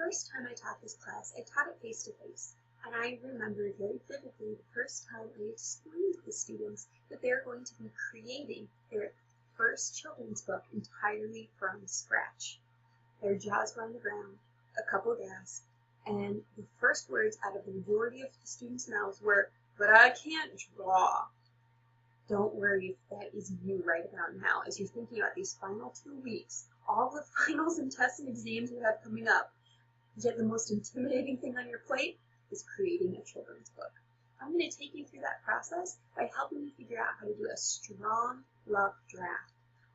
first time I taught this class, I taught it face-to-face, and I remember very vividly the first time I explained to the students that they are going to be creating their first children's book entirely from scratch. Their jaws were on the ground, a couple gasped, and the first words out of the majority of the students' mouths were, "But I can't draw." Don't worry if that is you right about now, as you're thinking about these final 2 weeks, all the finals and tests and exams you have coming up. Yet the most intimidating thing on your plate is creating a children's book. I'm going to take you through that process by helping you figure out how to do a strong, rough draft.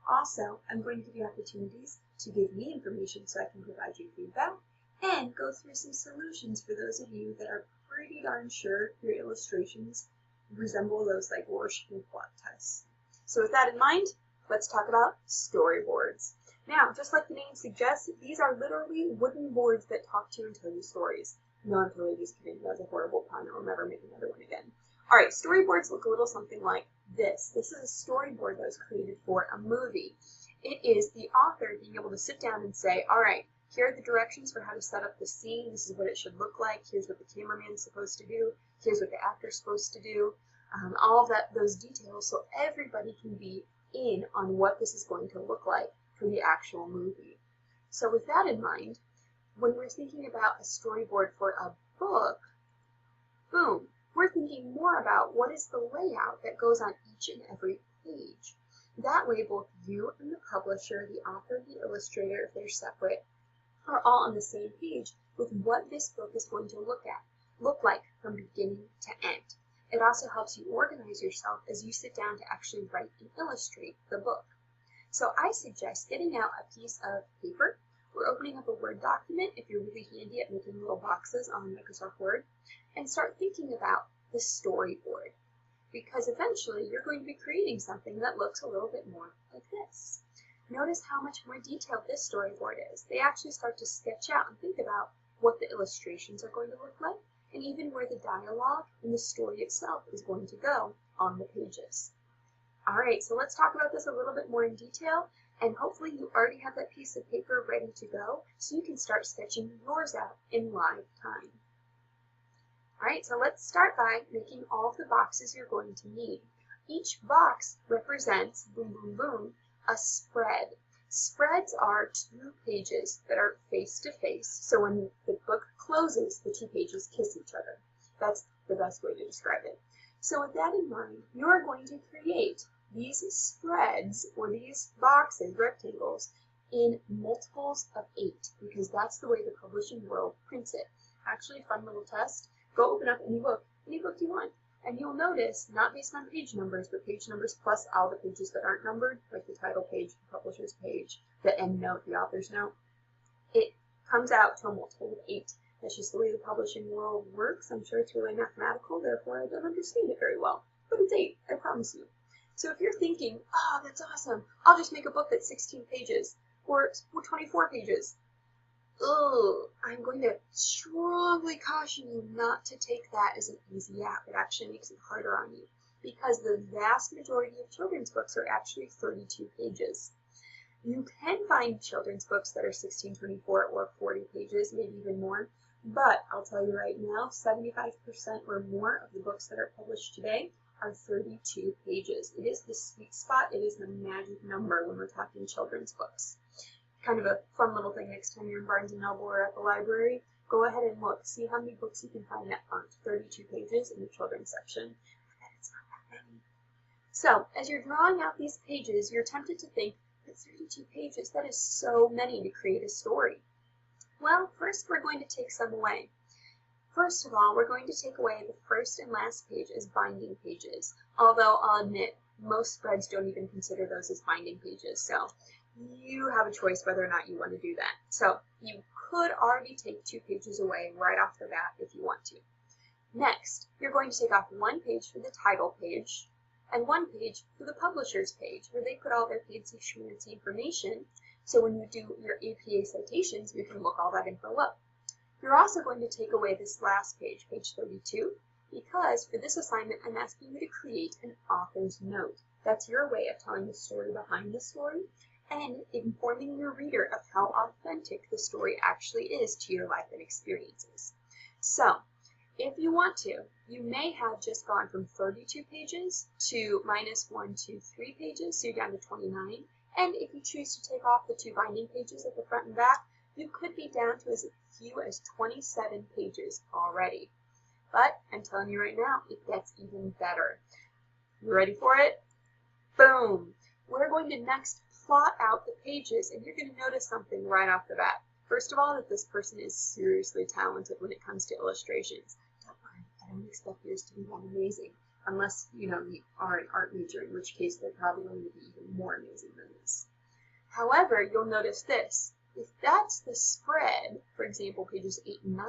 Also, I'm going to give you opportunities to give me information so I can provide you feedback and go through some solutions for those of you that are pretty darn sure your illustrations resemble those like Rorschach and plot tests. So with that in mind, let's talk about storyboards. Now, just like the name suggests, these are literally wooden boards that talk to you and tell you stories. No, I'm totally just kidding. That was a horrible pun. I'll never make another one again. All right, storyboards look a little something like this. This is a storyboard that was created for a movie. It is the author being able to sit down and say, all right, here are the directions for how to set up the scene. This is what it should look like. Here's what the cameraman's supposed to do. Here's what the actor's supposed to do. All of those details so everybody can be in on what this is going to look like for the actual movie. So with that in mind, when we're thinking about a storyboard for a book, boom, we're thinking more about what is the layout that goes on each and every page. That way, both you and the publisher, the author, the illustrator, if they're separate, are all on the same page with what this book is going to look like from beginning to end. It also helps you organize yourself as you sit down to actually write and illustrate the book. So I suggest getting out a piece of paper or opening up a Word document if you're really handy at making little boxes on Microsoft Word, and start thinking about the storyboard, because eventually you're going to be creating something that looks a little bit more like this. Notice how much more detailed this storyboard is. They actually start to sketch out and think about what the illustrations are going to look like, and even where the dialogue and the story itself is going to go on the pages. All right, so let's talk about this a little bit more in detail, and hopefully you already have that piece of paper ready to go so you can start sketching yours out in live time. All right, so let's start by making all of the boxes you're going to need. Each box represents, boom, boom, boom, a spread. Spreads are 2 pages that are face to face, so when the book closes, the 2 pages kiss each other. That's the best way to describe it. So with that in mind, you are going to create these spreads, or these boxes, rectangles, in multiples of 8, because that's the way the publishing world prints it. Actually, fun little test, go open up any book you want, and you'll notice, not based on page numbers, but page numbers plus all the pages that aren't numbered, like the title page, the publisher's page, the end note, the author's note, it comes out to a multiple of 8. That's just the way the publishing world works. I'm sure it's really mathematical, therefore I don't understand it very well. But it's 8, I promise you. So if you're thinking, oh, that's awesome, I'll just make a book that's 16 pages, or 24 pages, I'm going to strongly caution you not to take that as an easy app. It actually makes it harder on you, because the vast majority of children's books are actually 32 pages. You can find children's books that are 16, 24, or 40 pages, maybe even more, but I'll tell you right now, 75% or more of the books that are published today are 32 pages. It is the sweet spot, it is the magic number when we're talking children's books. Kind of a fun little thing next time you're in Barnes & Noble or at the library, go ahead and look, see how many books you can find that aren't 32 pages in the children's section. I bet it's not that many. So, as you're drawing out these pages, you're tempted to think, but 32 pages, that is so many to create a story. Well, first we're going to take some away. First of all, we're going to take away the first and last page as binding pages, although I'll admit, most spreads don't even consider those as binding pages, so you have a choice whether or not you want to do that. So you could already take 2 pages away right off the bat if you want to. Next, you're going to take off 1 page for the title page and 1 page for the publisher's page, where they put all their fancy schmancy information, so when you do your APA citations, you can look all that info up. You're also going to take away this last page, page 32, because for this assignment, I'm asking you to create an author's note. That's your way of telling the story behind the story, and informing your reader of how authentic the story actually is to your life and experiences. So, if you want to, you may have just gone from 32 pages to minus 1, 2, 3 pages, so you're down to 29. And if you choose to take off the 2 binding pages at the front and back, you could be down to as few as 27 pages already. But I'm telling you right now, it gets even better. You ready for it? Boom! We're going to next plot out the pages, and you're going to notice something right off the bat. First of all, that this person is seriously talented when it comes to illustrations. Don't worry, I don't expect yours to be that amazing, unless, you are an art major, in which case they're probably going to be even more amazing than this. However, you'll notice this. If that's the spread, for example, pages 8 and 9,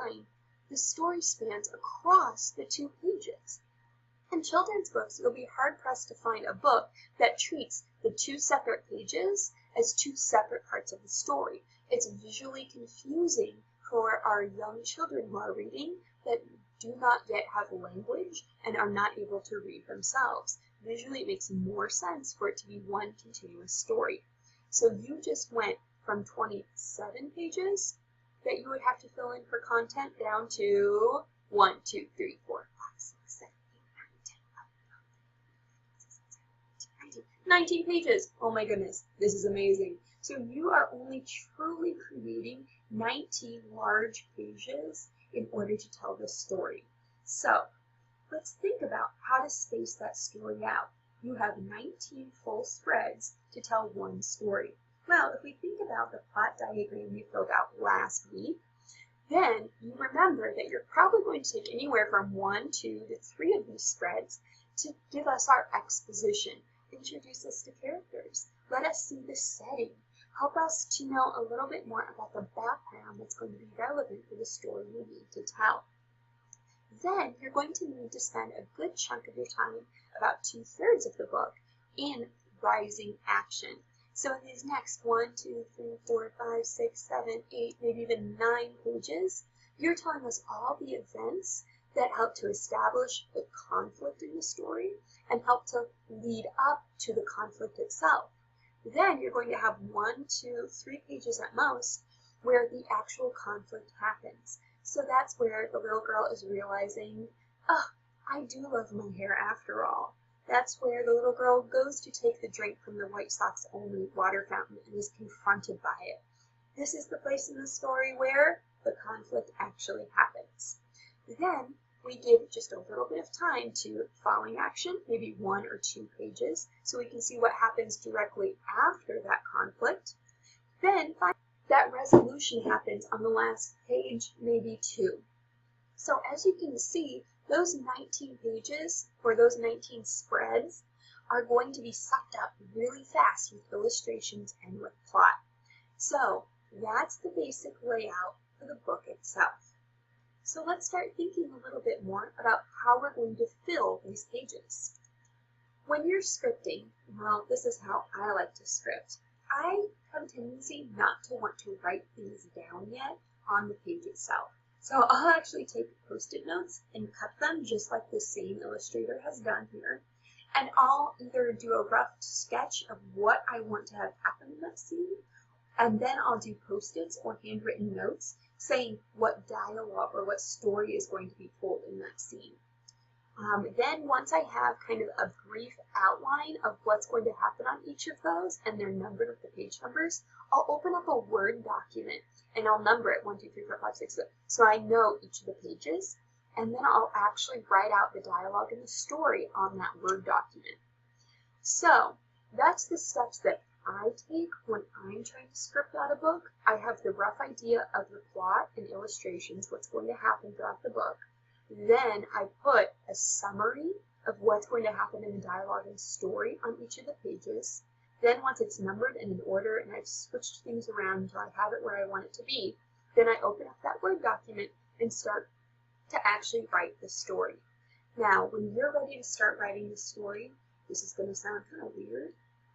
the story spans across the 2 pages. In children's books, you'll be hard-pressed to find a book that treats the 2 separate pages as 2 separate parts of the story. It's visually confusing for our young children who are reading that do not yet have language and are not able to read themselves. Visually, it makes more sense for it to be one continuous story. So you just went from 27 pages that you would have to fill in for content down to 1, 2, 3, 4, 5, 6, 7, 8, 9, 10, 11, 19 pages. Oh my goodness, this is amazing. So you are only truly creating 19 large pages in order to tell this story. So let's think about how to space that story out. You have 19 full spreads to tell one story. Well, if we think about the plot diagram you filled out last week, then you remember that you're probably going to take anywhere from 1, 2 to 3 of these spreads to give us our exposition. Introduce us to characters. Let us see the setting. Help us to know a little bit more about the background that's going to be relevant for the story you need to tell. Then you're going to need to spend a good chunk of your time, about 2/3 of the book, in rising action. So in these next 1, 2, 3, 4, 5, 6, 7, 8, maybe even 9 pages, you're telling us all the events that help to establish the conflict in the story and help to lead up to the conflict itself. Then you're going to have 1, 2, 3 pages at most where the actual conflict happens. So that's where the little girl is realizing, oh, I do love my hair after all. That's where the little girl goes to take the drink from the White Sox only water fountain and is confronted by it. This is the place in the story where the conflict actually happens. Then we give just a little bit of time to following action, maybe 1 or 2 pages, so we can see what happens directly after that conflict. Then that resolution happens on the last page, maybe 2. So as you can see, those 19 pages, or those 19 spreads, are going to be sucked up really fast with illustrations and with plot. So that's the basic layout for the book itself. So let's start thinking a little bit more about how we're going to fill these pages. When you're scripting, well, this is how I like to script. I have a tendency not to want to write things down yet on the page itself. So I'll actually take Post-it notes and cut them just like the same illustrator has done here. And I'll either do a rough sketch of what I want to have happen in that scene, and then I'll do Post-its or handwritten notes saying what dialogue or what story is going to be told in that scene. Then once I have kind of a brief outline of what's going to happen on each of those, and they're numbered with the page numbers, I'll open up a Word document and I'll number it 1, 2, 3, 4, 5, 6, 7, so I know each of the pages, and then I'll actually write out the dialogue and the story on that Word document. So that's the steps that I take when I'm trying to script out a book. I have the rough idea of the plot and illustrations, what's going to happen throughout the book. Then I put a summary of what's going to happen in the dialogue and story on each of the pages. Then once it's numbered and in order and I've switched things around until I have it where I want it to be, then I open up that Word document and start to actually write the story. Now, when you're ready to start writing the story, this is going to sound kind of weird,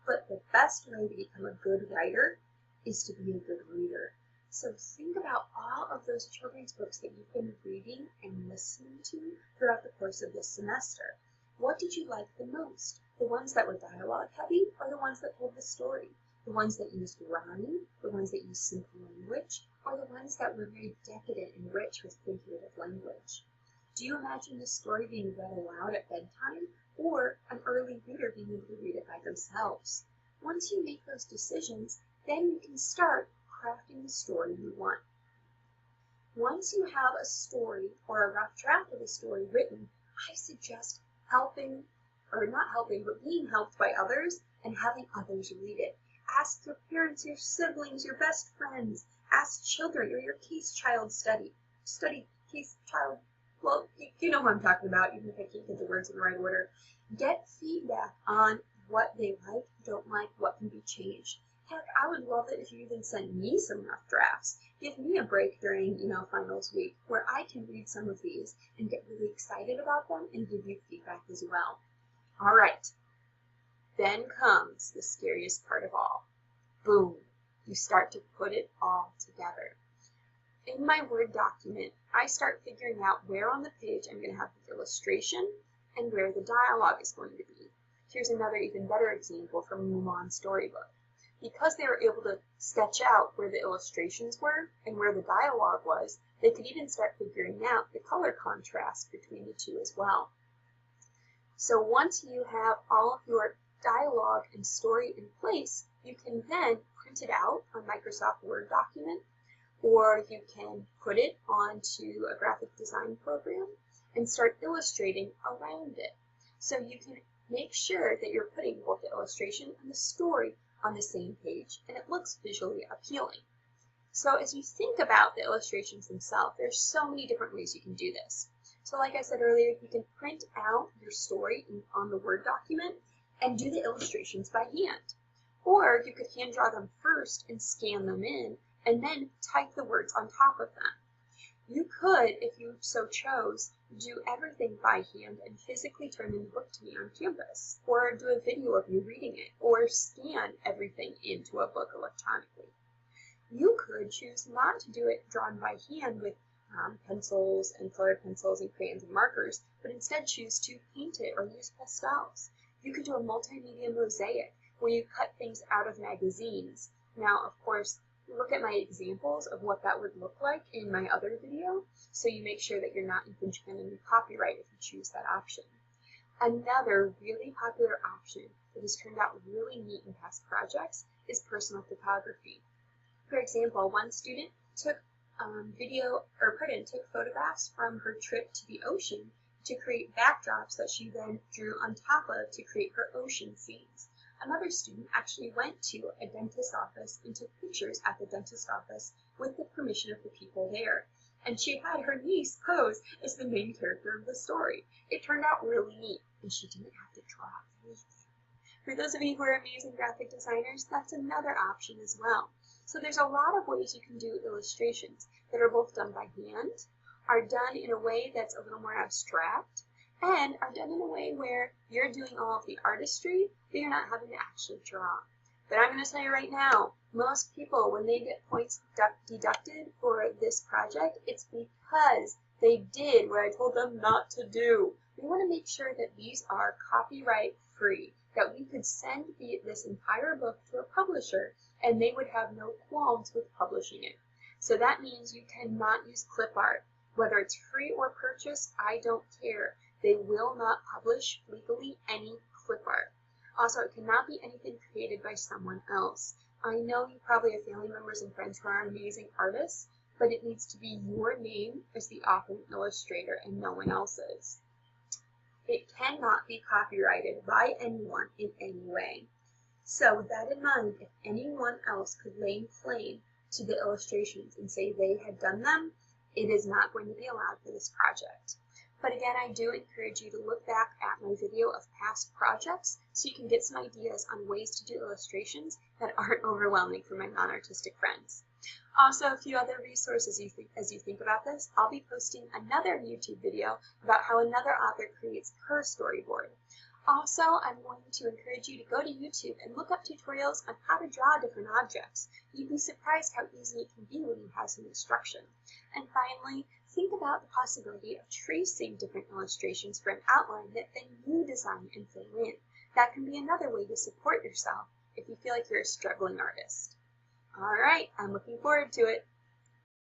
but the best way to become a good writer is to be a good reader. So think about all of those children's books that you've been reading and listening to throughout the course of this semester. What did you like the most? The ones that were dialogue heavy or the ones that told the story? The ones that used rhyme, the ones that used simple language, or the ones that were very decadent and rich with figurative language? Do you imagine this story being read aloud at bedtime, or an early reader being able to read it by themselves? Once you make those decisions, then you can start crafting the story you want. Once you have a story or a rough draft of a story written, I suggest helping, or not helping, but being helped by others and having others read it. Ask your parents, your siblings, your best friends. Ask children or your case child well, you know who I'm talking about, even if I can't get the words in the right order. Get feedback on what they like, don't like, what can be changed. Heck, I would love it if you even sent me some rough drafts. Give me a break during, finals week where I can read some of these and get really excited about them and give you feedback as well. All right. Then comes the scariest part of all. Boom. You start to put it all together. In my Word document, I start figuring out where on the page I'm going to have the illustration and where the dialogue is going to be. Here's another even better example from Mulan's storybook. Because they were able to sketch out where the illustrations were and where the dialogue was, they could even start figuring out the color contrast between the two as well. So once you have all of your dialogue and story in place, you can then print it out on Microsoft Word document, or you can put it onto a graphic design program and start illustrating around it. So you can make sure that you're putting both the illustration and the story on the same page, and it looks visually appealing. So as you think about the illustrations themselves, there's so many different ways you can do this. So like I said earlier, you can print out your story on the Word document and do the illustrations by hand. Or you could hand draw them first and scan them in, and then type the words on top of them. You could, if you so chose, do everything by hand and physically turn in the book to me on campus, or do a video of you reading it, or scan everything into a book electronically. You could choose not to do it drawn by hand with pencils and colored pencils and crayons and markers, but instead choose to paint it or use pastels. You could do a multimedia mosaic where you cut things out of magazines. Now, of course, look at my examples of what that would look like in my other video, so you make sure that you're not infringing on any copyright if you choose that option. Another really popular option that has turned out really neat in past projects is personal photography. For example, one student took took photographs from her trip to the ocean to create backdrops that she then drew on top of to create her ocean scenes. Another student actually went to a dentist's office and took pictures at the dentist's office with the permission of the people there. And she had her niece pose as the main character of the story. It turned out really neat, and she didn't have to draw anything. For those of you who are amazing graphic designers, that's another option as well. So there's a lot of ways you can do illustrations that are both done by hand, are done in a way that's a little more abstract, and are done in a way where you're doing all of the artistry, but you're not having to actually draw. But I'm going to tell you right now, most people, when they get points deducted for this project, it's because they did what I told them not to do. We want to make sure that these are copyright free, that we could send this entire book to a publisher and they would have no qualms with publishing it. So that means you cannot use clip art. Whether it's free or purchased, I don't care. They will not publish legally any clip art. Also, it cannot be anything created by someone else. I know you probably have family members and friends who are amazing artists, but it needs to be your name as the author and illustrator and no one else's. It cannot be copyrighted by anyone in any way. So with that in mind, if anyone else could lay claim to the illustrations and say they had done them, it is not going to be allowed for this project. But again, I do encourage you to look back at my video of past projects so you can get some ideas on ways to do illustrations that aren't overwhelming for my non-artistic friends. Also, a few other resources as you think about this. I'll be posting another YouTube video about how another author creates her storyboard. Also, I'm going to encourage you to go to YouTube and look up tutorials on how to draw different objects. You'd be surprised how easy it can be when you have some instruction. And finally, think about the possibility of tracing different illustrations for an outline that then you design and fill in. That can be another way to support yourself if you feel like you're a struggling artist. All right, I'm looking forward to it.